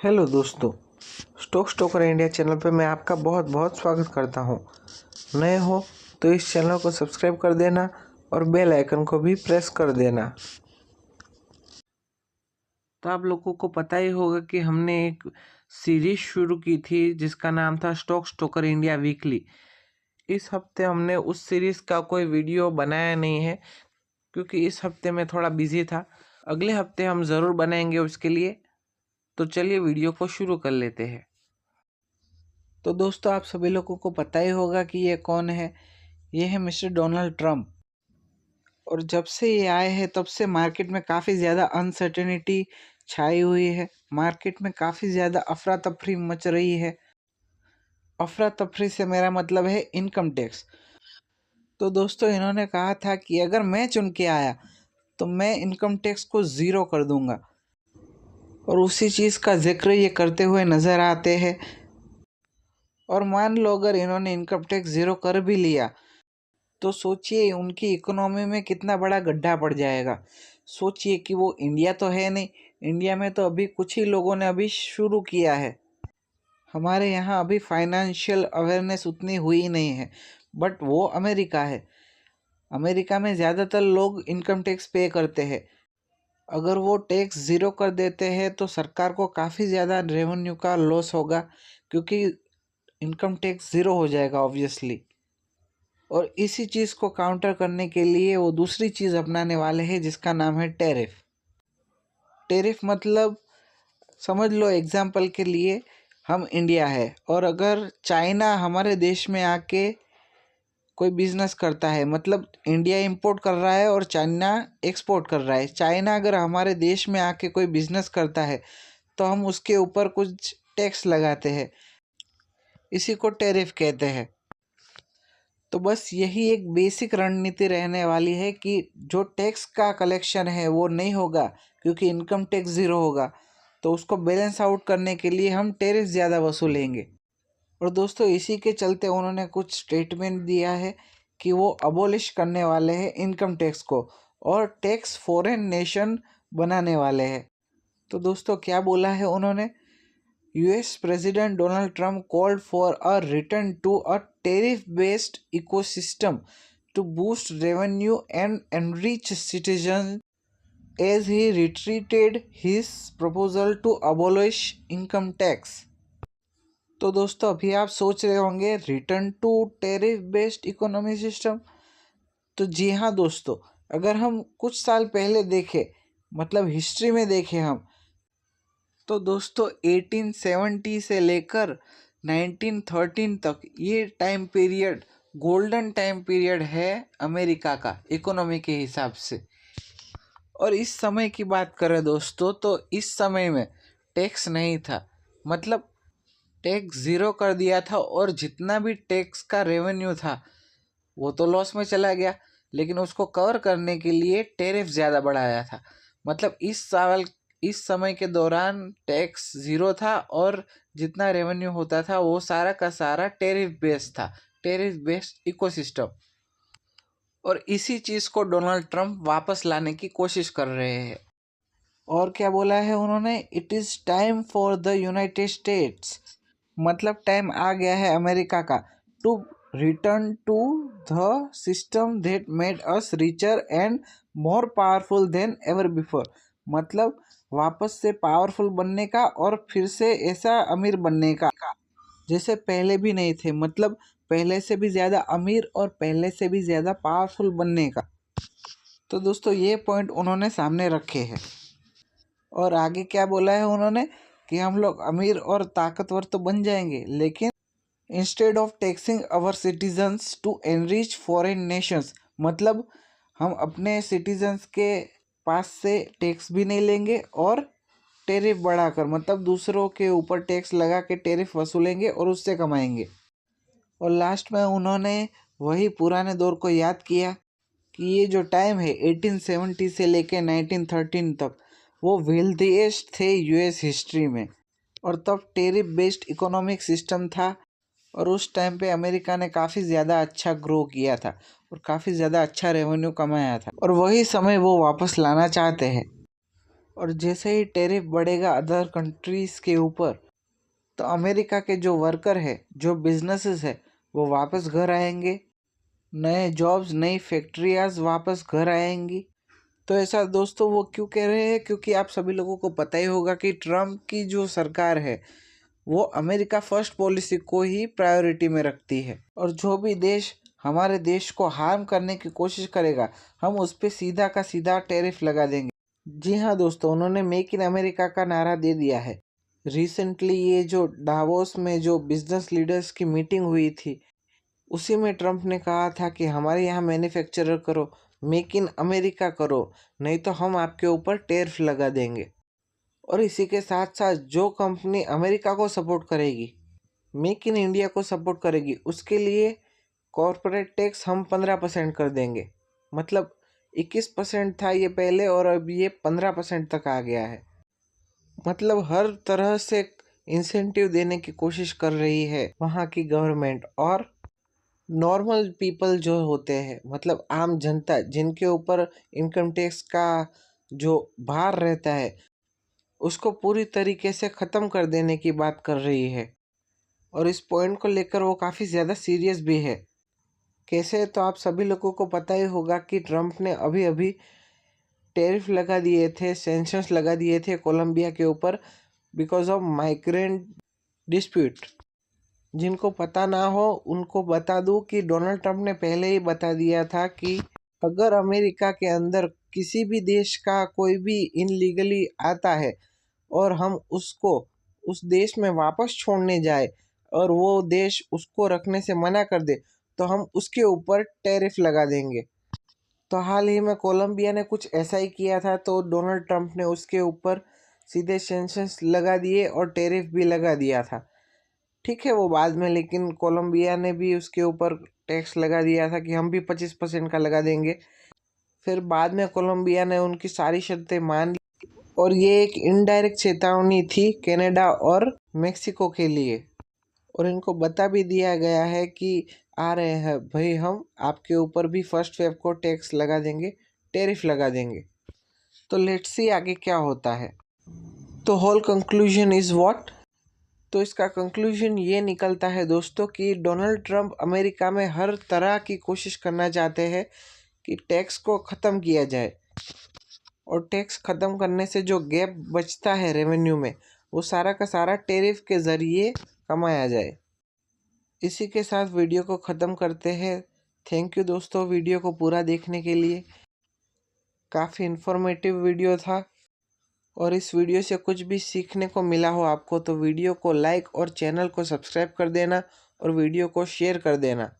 Hello दोस्तों, stock Stoker India channel पे मैं आपका बहुत बहुत स्वागत करता हूँ। नए हो तो इस चैनल को सब्सक्राइब कर देना और बेल आइकन को भी प्रेस कर देना। तो आप लोगों को पता ही होगा कि हमने एक सीरीज शुरू की थी जिसका नाम था स्टॉक स्टोकर इंडिया वीकली। इस हफ्ते हमने उस सीरीज का कोई वीडियो बनाया नहीं है क्योंकि इस हफ्ते मैं थोड़ा बिजी था। अगले हफ्ते हम ज़रूर बनाएंगे उसके लिए। तो चलिए वीडियो को शुरू कर लेते हैं। तो दोस्तों, आप सभी लोगों को पता ही होगा कि ये कौन है। ये है मिस्टर डोनाल्ड ट्रंप। और जब से ये आए हैं तब से मार्केट में काफ़ी ज़्यादा अनसर्टेनिटी छाई हुई है। मार्केट में काफ़ी ज़्यादा अफरा तफरी मच रही है। अफरा तफरी से मेरा मतलब है इनकम टैक्स। तो दोस्तों, इन्होंने कहा था कि अगर मैं चुन के आया तो मैं इनकम टैक्स को ज़ीरो कर दूंगा, और उसी चीज़ का जिक्र ये करते हुए नज़र आते हैं। और मान लो अगर इन्होंने इनकम टैक्स ज़ीरो कर भी लिया तो सोचिए उनकी इकोनॉमी में कितना बड़ा गड्ढा पड़ जाएगा। सोचिए कि वो इंडिया तो है नहीं, इंडिया में तो अभी कुछ ही लोगों ने अभी शुरू किया है। हमारे यहाँ अभी फाइनेंशियल अवेयरनेस उतनी हुई नहीं है। बट वो अमेरिका है। अमेरिका में ज़्यादातर लोग इनकम टैक्स पे करते हैं। अगर वो टैक्स ज़ीरो कर देते हैं तो सरकार को काफ़ी ज़्यादा रेवेन्यू का लॉस होगा, क्योंकि इनकम टैक्स ज़ीरो हो जाएगा ऑब्वियसली। और इसी चीज़ को काउंटर करने के लिए वो दूसरी चीज़ अपनाने वाले हैं जिसका नाम है टैरिफ। टैरिफ मतलब समझ लो, एग्जाम्पल के लिए हम इंडिया है और अगर चाइना हमारे देश में आके कोई बिजनेस करता है, मतलब इंडिया इंपोर्ट कर रहा है और चाइना एक्सपोर्ट कर रहा है। चाइना अगर हमारे देश में आके कोई बिजनेस करता है तो हम उसके ऊपर कुछ टैक्स लगाते हैं। इसी को टैरिफ कहते हैं। तो बस यही एक बेसिक रणनीति रहने वाली है कि जो टैक्स का कलेक्शन है वो नहीं होगा, क्योंकि इनकम टैक्स ज़ीरो होगा। तो उसको बैलेंस आउट करने के लिए हम टैरिफ ज़्यादा वसूलेंगे। और दोस्तों, इसी के चलते उन्होंने कुछ स्टेटमेंट दिया है कि वो अबोलिश करने वाले हैं इनकम टैक्स को और टैक्स फॉरेन नेशन बनाने वाले हैं। तो दोस्तों, क्या बोला है उन्होंने? US President Donald Trump called for a return to a tariff-based ecosystem to boost revenue and enrich citizens as he retreated his proposal to abolish income tax. तो दोस्तों, अभी आप सोच रहे होंगे return to tariff based economy system. तो जी हाँ दोस्तों, अगर हम कुछ साल पहले देखें, मतलब हिस्ट्री में देखें हम, तो दोस्तों 1870 से लेकर 1913 तक ये time period golden time period है अमेरिका का इकोनॉमी के हिसाब से। और इस समय की बात करें दोस्तों, तो इस समय में टैक्स नहीं था, मतलब टैक्स ज़ीरो कर दिया था और जितना भी टैक्स का रेवेन्यू था वो तो लॉस में चला गया, लेकिन उसको कवर करने के लिए टैरिफ ज़्यादा बढ़ाया था। मतलब इस समय के दौरान टैक्स ज़ीरो था और जितना रेवेन्यू होता था वो सारा का सारा टैरिफ बेस्ड था, टैरिफ बेस्ड इकोसिस्टम। और इसी चीज़ को डोनाल्ड ट्रंप वापस लाने की कोशिश कर रहे हैं। और क्या बोला है उन्होंने? It is time for the United States, मतलब टाइम आ गया है अमेरिका का, to return to the system that made us richer and more powerful than ever before. मतलब वापस से पावरफुल बनने का और फिर से ऐसा अमीर बनने का जैसे पहले भी नहीं थे, मतलब पहले से भी ज़्यादा अमीर और पहले से भी ज़्यादा पावरफुल बनने का। तो दोस्तों, ये पॉइंट उन्होंने सामने रखे हैं। और आगे क्या बोला है उन्होंने? कि हम लोग अमीर और ताकतवर तो बन जाएंगे, लेकिन instead of taxing our citizens to enrich foreign nations, मतलब हम अपने सिटीजन्स के पास से टैक्स भी नहीं लेंगे और टैरिफ बढ़ाकर, मतलब दूसरों के ऊपर टैक्स लगा के टैरिफ वसूलेंगे और उससे कमाएंगे। और लास्ट में उन्होंने वही पुराने दौर को याद किया कि ये जो टाइम है 1870 से लेके 1913 तक, वो वेल्थीएस्ट थे US हिस्ट्री में। और तब टैरिफ बेस्ड इकोनॉमिक सिस्टम था और उस टाइम पे अमेरिका ने काफ़ी ज़्यादा अच्छा ग्रो किया था और काफ़ी ज़्यादा अच्छा रेवेन्यू कमाया था, और वही समय वो वापस लाना चाहते हैं। और जैसे ही टैरिफ बढ़ेगा अदर कंट्रीज़ के ऊपर, तो अमेरिका के जो वर्कर है, जो बिजनेसेस है, वो वापस घर आएंगे, नए जॉब्स, नई फैक्ट्रियाज वापस घर आएंगी। तो ऐसा दोस्तों वो क्यों कह रहे हैं? क्योंकि आप सभी लोगों को पता ही होगा कि ट्रम्प की जो सरकार है वो अमेरिका फर्स्ट पॉलिसी को ही प्रायोरिटी में रखती है, और जो भी देश हमारे देश को हार्म करने की कोशिश करेगा हम उस पर सीधा का सीधा टैरिफ लगा देंगे। जी हाँ दोस्तों, उन्होंने मेक इन अमेरिका का नारा दे दिया है। रिसेंटली ये जो डावोस में जो बिजनेस लीडर्स की मीटिंग हुई थी, उसी में ट्रम्प ने कहा था कि हमारे यहाँ मैन्युफैक्चरर करो, मेक इन अमेरिका करो, नहीं तो हम आपके ऊपर टैरिफ लगा देंगे। और इसी के साथ साथ जो कंपनी अमेरिका को सपोर्ट करेगी, मेक इन इंडिया को सपोर्ट करेगी, उसके लिए कॉरपोरेट टैक्स हम 15% कर देंगे। मतलब 21% था ये पहले, और अब ये 15% तक आ गया है। मतलब हर तरह से इंसेंटिव देने की कोशिश कर रही है वहाँ की गवर्नमेंट। और नॉर्मल पीपल जो होते हैं, मतलब आम जनता, जिनके ऊपर इनकम टैक्स का जो भार रहता है, उसको पूरी तरीके से ख़त्म कर देने की बात कर रही है। और इस पॉइंट को लेकर वो काफ़ी ज़्यादा सीरियस भी है। कैसे? तो आप सभी लोगों को पता ही होगा कि ट्रम्प ने अभी अभी टैरिफ लगा दिए थे, सैंक्शंस लगा दिए थे कोलंबिया के ऊपर बिकॉज ऑफ माइग्रेंट डिस्प्यूट। जिनको पता ना हो उनको बता दूं कि डोनाल्ड ट्रम्प ने पहले ही बता दिया था कि अगर अमेरिका के अंदर किसी भी देश का कोई भी इनलीगली आता है और हम उसको उस देश में वापस छोड़ने जाए और वो देश उसको रखने से मना कर दे, तो हम उसके ऊपर टैरिफ लगा देंगे। तो हाल ही में कोलंबिया ने कुछ ऐसा ही किया था, तो डोनाल्ड ट्रम्प ने उसके ऊपर सीधे सैंक्शंस लगा दिए और टैरिफ भी लगा दिया था। ठीक है वो बाद में, लेकिन कोलंबिया ने भी उसके ऊपर टैक्स लगा दिया था कि हम भी 25% का लगा देंगे। फिर बाद में कोलंबिया ने उनकी सारी शर्तें मान ली, और ये एक इनडायरेक्ट चेतावनी थी कनाडा और मेक्सिको के लिए। और इनको बता भी दिया गया है कि आ रहे हैं भाई, हम आपके ऊपर भी फर्स्ट वेव को टैक्स लगा देंगे, टैरिफ लगा देंगे। तो लेट्स सी आगे क्या होता है। तो होल कंक्लूजन इज़ व्हाट? तो इसका कंक्लूजन ये निकलता है दोस्तों कि डोनाल्ड ट्रम्प अमेरिका में हर तरह की कोशिश करना चाहते हैं कि टैक्स को ख़त्म किया जाए, और टैक्स ख़त्म करने से जो गैप बचता है रेवेन्यू में, वो सारा का सारा टैरिफ के ज़रिए कमाया जाए। इसी के साथ वीडियो को ख़त्म करते हैं। थैंक यू दोस्तों वीडियो को पूरा देखने के लिए। काफ़ी इन्फॉर्मेटिव वीडियो था, और इस वीडियो से कुछ भी सीखने को मिला हो आपको तो वीडियो को लाइक और चैनल को सब्सक्राइब कर देना और वीडियो को शेयर कर देना।